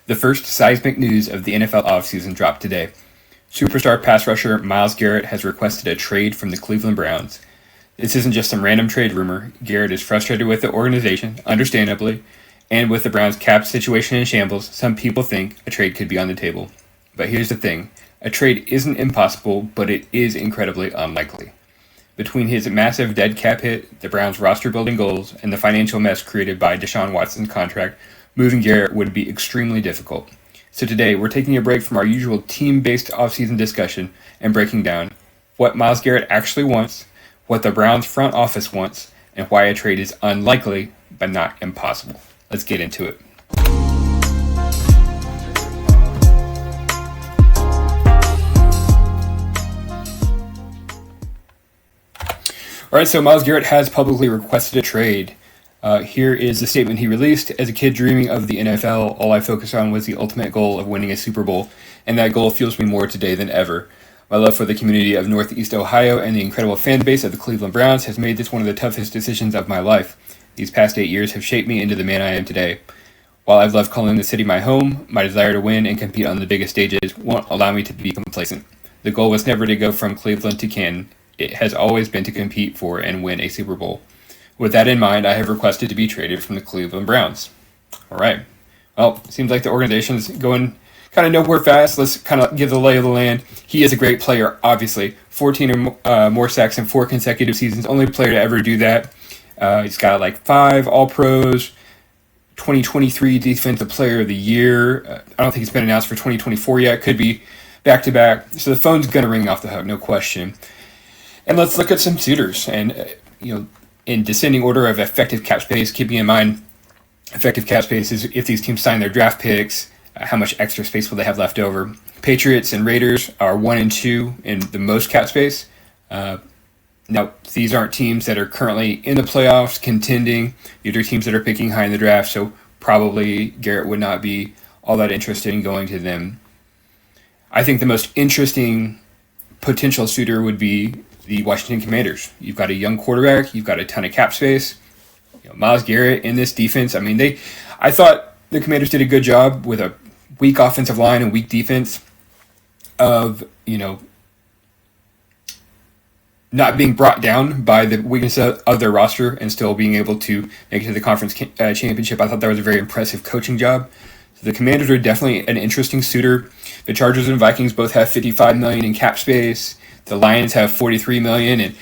The first seismic news of the NFL offseason dropped today. Superstar pass rusher Myles Garrett has requested a trade from the Cleveland Browns. This isn't just some random trade rumor. Garrett is frustrated with the organization, understandably, and with the Browns' cap situation in shambles. Some people think a trade could be on the table. But here's the thing. A trade isn't impossible, but it is incredibly unlikely. Between his massive dead cap hit, the Browns' roster-building goals, and the financial mess created by Deshaun Watson's contract, moving Garrett would be extremely difficult. So today, we're taking a break from our usual team-based offseason discussion and breaking down what Myles Garrett actually wants, what the Browns front office wants, and why a trade is unlikely but not impossible. Let's get into it. All right, so Myles Garrett has publicly requested a trade. Here is the statement he released. As a kid dreaming of the NFL, all I focused on was the ultimate goal of winning a Super Bowl, and that goal fuels me more today than ever. My love for the community of Northeast Ohio and the incredible fan base of the Cleveland Browns has made this one of the toughest decisions of my life. These past 8 years have shaped me into the man I am today. While I've loved calling the city my home, my desire to win and compete on the biggest stages won't allow me to be complacent. The goal was never to go from Cleveland to Canton. It has always been to compete for and win a Super Bowl. With that in mind, I have requested to be traded from the Cleveland Browns. All right. Well, seems like the organization's going kind of nowhere fast. Let's kind of give the lay of the land. He is a great player, obviously. 14 or more sacks in 4 consecutive seasons. Only player to ever do that. He's got like 5 All-Pros, 2023 Defensive Player of the Year. I don't think it's been announced for 2024 yet. Could be back-to-back. So the phone's going to ring off the hook, no question. And let's look at some suitors. And, in descending order of effective cap space, keeping in mind effective cap space is if these teams sign their draft picks, how much extra space will they have left over. Patriots and Raiders are 1 and 2 in the most cap space. Now, these aren't teams that are currently in the playoffs contending. These are teams that are picking high in the draft, so probably Garrett would not be all that interested in going to them. I think the most interesting potential suitor would be the Washington Commanders. You've got a young quarterback. You've got a ton of cap space. Myles Garrett in this defense. I thought the Commanders did a good job with a weak offensive line and weak defense of, not being brought down by the weakness of their roster and still being able to make it to the conference championship. I thought that was a very impressive coaching job. So the Commanders are definitely an interesting suitor. The Chargers and Vikings both have $55 million in cap space. The Lions have $43 million. And,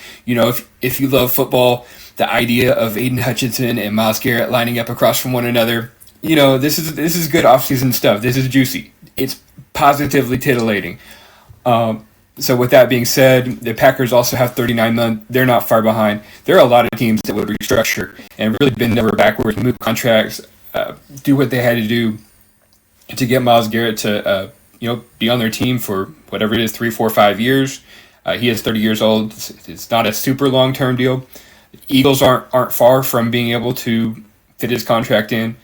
if you love football, the idea of Aiden Hutchinson and Myles Garrett lining up across from one another, this is good offseason stuff. This is juicy. It's positively titillating. So with that being said, the Packers also have $39 million. They're not far behind. There are a lot of teams that would restructure and really bend over backwards, move contracts, do what they had to do to get Myles Garrett to be on their team for whatever it is, 3, 4, 5 years. He is 30 years old. It's not a super long-term deal. Eagles aren't far from being able to fit his contract in.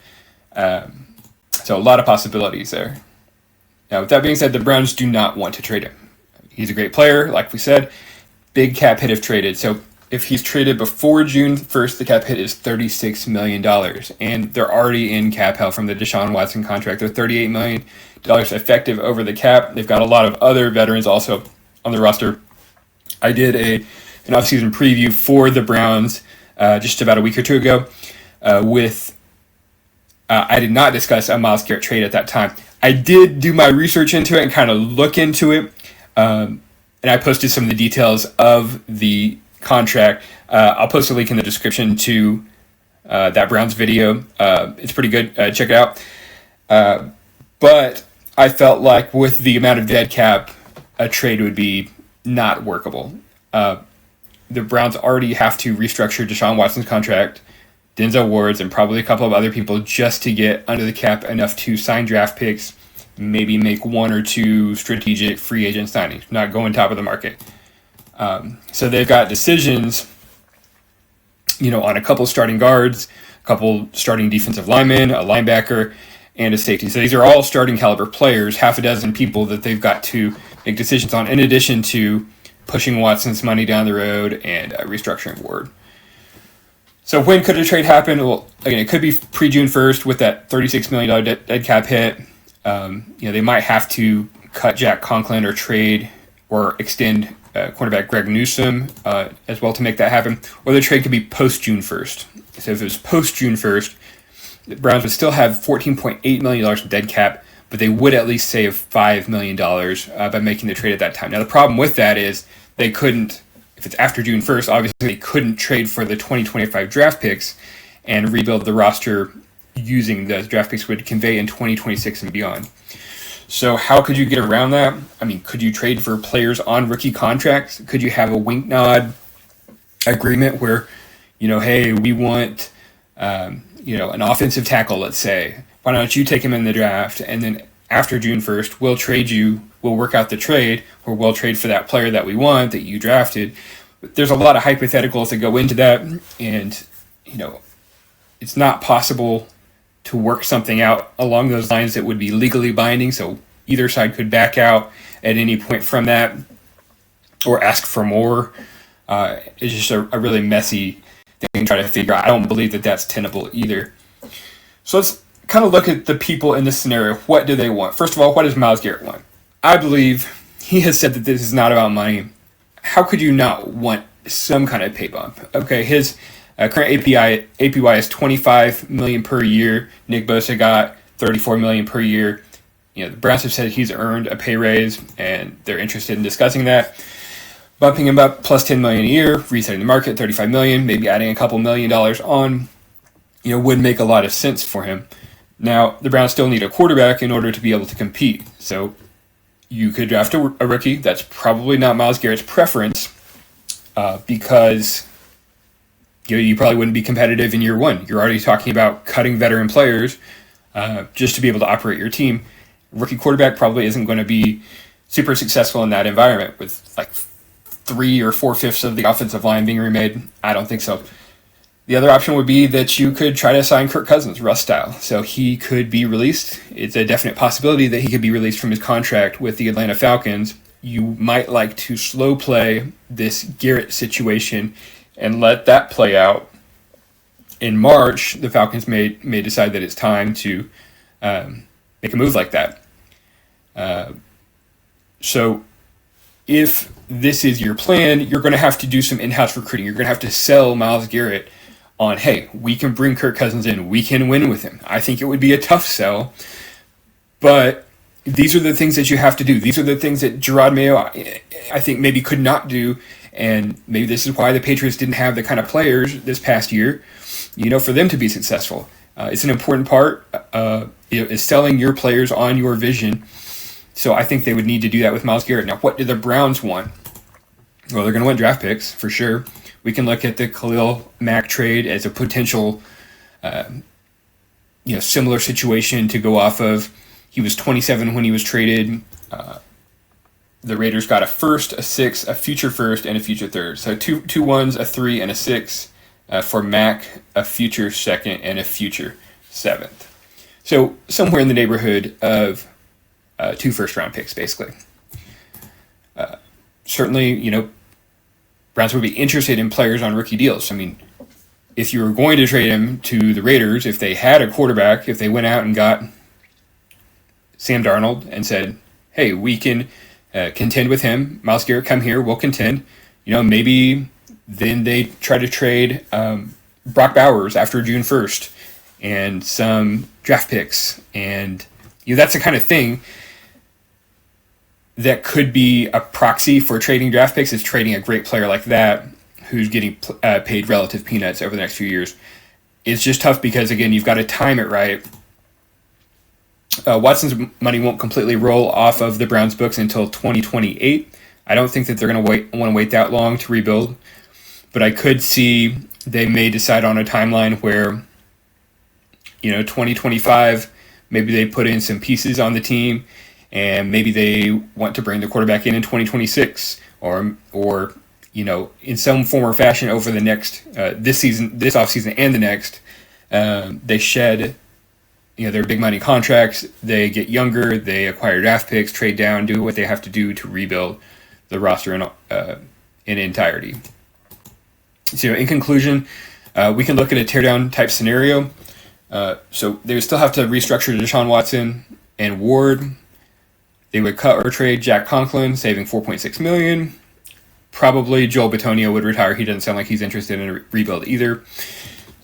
So a lot of possibilities there. Now, with that being said, the Browns do not want to trade him. He's a great player, like we said. Big cap hit if traded. So if he's traded before June 1st, the cap hit is $36 million. And they're already in cap hell from the Deshaun Watson contract. They're $38 million effective over the cap. They've got a lot of other veterans also on the roster. I did an offseason preview for the Browns just about a week or two ago I did not discuss a Myles Garrett trade at that time. I did do my research into it and kind of look into it. And I posted some of the details of the contract. I'll post a link in the description to that Browns video. It's pretty good. Check it out. But I felt like with the amount of dead cap, a trade would be not workable. The Browns already have to restructure Deshaun Watson's contract, Denzel Ward's, and probably a couple of other people just to get under the cap enough to sign draft picks, maybe make 1 or 2 strategic free agent signings, not going top of the market. So they've got decisions, on a couple starting guards, a couple starting defensive linemen, a linebacker, and a safety. So these are all starting caliber players, half a dozen people that they've got to make decisions on, in addition to pushing Watson's money down the road and restructuring Ward. So when could a trade happen? Well, again, it could be pre-June 1st with that $36 million dead cap hit. They might have to cut Jack Conklin or trade or extend cornerback Greg Newsome as well to make that happen. Or the trade could be post June 1st. So if it was post June 1st, the Browns would still have $14.8 million in dead cap, but they would at least save $5 million by making the trade at that time. Now, the problem with that is they couldn't, if it's after June 1st, obviously they couldn't trade for the 2025 draft picks and rebuild the roster using those draft picks would convey in 2026 and beyond. So how could you get around that? I mean, could you trade for players on rookie contracts? Could you have a wink nod agreement where, hey, we want, an offensive tackle, let's say. Why don't you take him in the draft? And then after June 1st, we'll trade you, we'll work out the trade, or we'll trade for that player that we want, that you drafted. There's a lot of hypotheticals that go into that. And, it's not possible to work something out along those lines that would be legally binding. So either side could back out at any point from that or ask for more. It's just a really messy thing to try to figure out. I don't believe that that's tenable either. So let's kind of look at the people in this scenario. What do they want? First of all, what does Myles Garrett want? I believe he has said that this is not about money. How could you not want some kind of pay bump? Okay, his current APY is $25 million per year. Nick Bosa got $34 million per year. The Browns have said he's earned a pay raise, and they're interested in discussing that. Bumping him up plus $10 million a year, resetting the market, $35 million, maybe adding a couple $1 million on, would make a lot of sense for him. Now, the Browns still need a quarterback in order to be able to compete. So you could draft a rookie. That's probably not Myles Garrett's preference because you probably wouldn't be competitive in year one. You're already talking about cutting veteran players just to be able to operate your team. Rookie quarterback probably isn't going to be super successful in that environment with like 3 or 4/5 of the offensive line being remade. I don't think so. The other option would be that you could try to sign Kirk Cousins, Russ style. So he could be released. It's a definite possibility that he could be released from his contract with the Atlanta Falcons. You might like to slow play this Garrett situation and let that play out. In March, the Falcons may decide that it's time to make a move like that. So if this is your plan, you're going to have to do some in-house recruiting. You're going to have to sell Myles Garrett on, hey, we can bring Kirk Cousins in. We can win with him. I think it would be a tough sell, but these are the things that you have to do. These are the things that Gerard Mayo, I think, maybe could not do, and maybe this is why the Patriots didn't have the kind of players this past year, for them to be successful. It's an important part, is selling your players on your vision. So I think they would need to do that with Myles Garrett. Now, what do the Browns want? Well, they're going to want draft picks, for sure. We can look at the Khalil Mack trade as a potential, similar situation to go off of. He was 27 when he was traded. The Raiders got a first, a 6, a future first, and a future third. So two ones, a 3, and a 6 for Mack, a future second, and a future 7th. So somewhere in the neighborhood of 2 first-round picks, basically. Certainly, Browns would be interested in players on rookie deals. I mean, if you were going to trade him to the Raiders, if they had a quarterback, if they went out and got Sam Darnold and said, hey, we can contend with him, Myles Garrett, come here, we'll contend. Maybe then they try to trade Brock Bowers after June 1st and some draft picks. And that's the kind of thing that could be a proxy for trading draft picks, is trading a great player like that who's getting paid relative peanuts over the next few years. It's just tough because, again, you've got to time it right. Watson's money won't completely roll off of the Browns' books until 2028. I don't think that they're going to want to wait that long to rebuild, but I could see they may decide on a timeline where, 2025, maybe they put in some pieces on the team, and maybe they want to bring the quarterback in 2026, or in some form or fashion over the next this offseason and the next, they shed their big money contracts, they get younger, they acquire draft picks, trade down, do what they have to do to rebuild the roster in entirety. So in conclusion, we can look at a teardown type scenario. So they would still have to restructure Deshaun Watson and Ward. They would cut or trade Jack Conklin, saving $4.6 million. Probably Joel Bitonio would retire. He doesn't sound like he's interested in a rebuild either.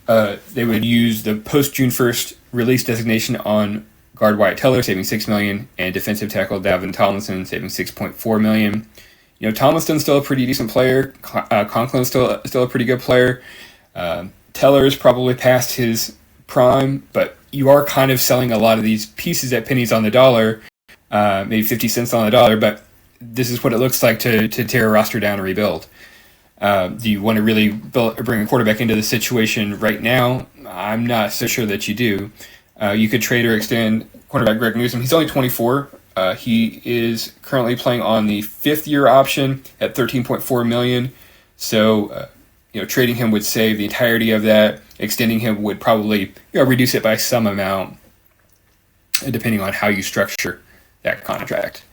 They would use the post-June 1st release designation on guard Wyatt Teller, saving $6 million, and defensive tackle Davin Tomlinson, saving $6.4 million. Tomlinson's still a pretty decent player. Conklin's still a pretty good player. Teller is probably past his prime, but you are kind of selling a lot of these pieces at pennies on the dollar, maybe 50 cents on the dollar, but this is what it looks like to tear a roster down and rebuild. Do you want to really bring a quarterback into the situation right now? I'm not so sure that you do. You could trade or extend quarterback Greg Newsome. He's only 24. He is currently playing on the 5th-year option at $13.4 million. So, trading him would save the entirety of that. Extending him would probably reduce it by some amount, depending on how you structure that contract.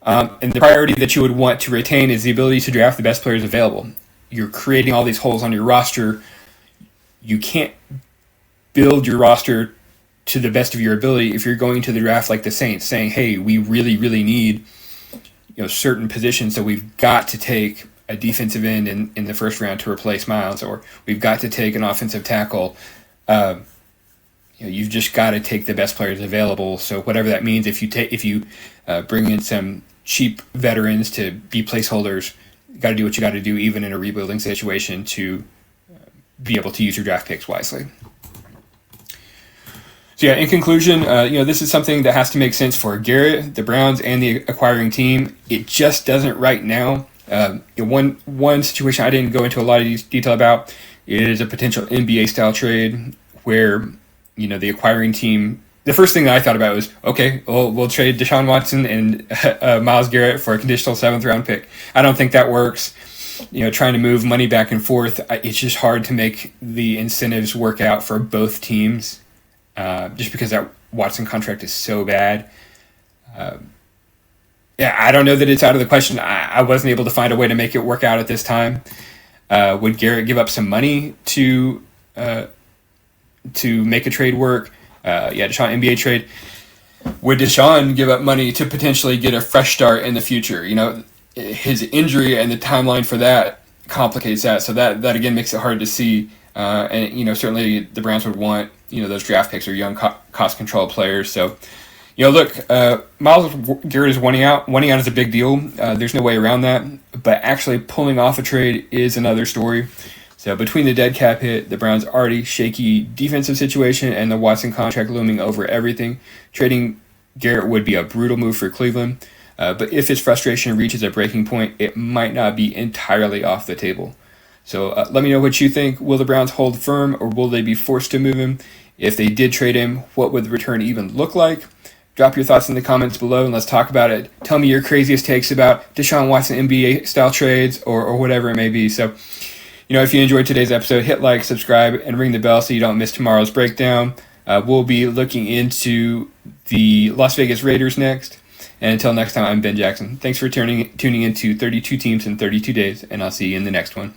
And the priority that you would want to retain is the ability to draft the best players available. You're creating all these holes on your roster. You can't build your roster to the best of your ability if you're going to the draft like the Saints, saying, hey, we really, really need certain positions, so we've got to take a defensive end in the first round to replace Myles, or we've got to take an offensive tackle. You've just got to take the best players available. So whatever that means, if you bring in some cheap veterans to be placeholders, you got to do what you got to do, even in a rebuilding situation, to be able to use your draft picks wisely. So in conclusion, this is something that has to make sense for Garrett, the Browns, and the acquiring team. It just doesn't right now. One situation I didn't go into a lot of detail about is a potential NBA-style trade where, the acquiring team, the first thing that I thought about was, okay, we'll trade Deshaun Watson and Myles Garrett for a conditional 7th-round pick. I don't think that works. Trying to move money back and forth, it's just hard to make the incentives work out for both teams, just because that Watson contract is so bad. I don't know that it's out of the question. I wasn't able to find a way to make it work out at this time. Would Garrett give up some money to make a trade work? Deshaun NBA trade. Would Deshaun give up money to potentially get a fresh start in the future? His injury and the timeline for that complicates that. So that again makes it hard to see. And certainly the Browns would want those draft picks or young cost control players. So Myles Garrett is wanting out. Wanting out is a big deal. There's no way around that. But actually pulling off a trade is another story. So between the dead cap hit, the Browns' already shaky defensive situation, and the Watson contract looming over everything, trading Garrett would be a brutal move for Cleveland. But if his frustration reaches a breaking point, it might not be entirely off the table. So let me know what you think. Will the Browns hold firm, or will they be forced to move him? If they did trade him, what would the return even look like? Drop your thoughts in the comments below and let's talk about it. Tell me your craziest takes about Deshaun Watson NBA-style trades or whatever it may be. So, if you enjoyed today's episode, hit like, subscribe, and ring the bell so you don't miss tomorrow's breakdown. We'll be looking into the Las Vegas Raiders next. And until next time, I'm Ben Jackson. Thanks for tuning in to 32 Teams in 32 Days, and I'll see you in the next one.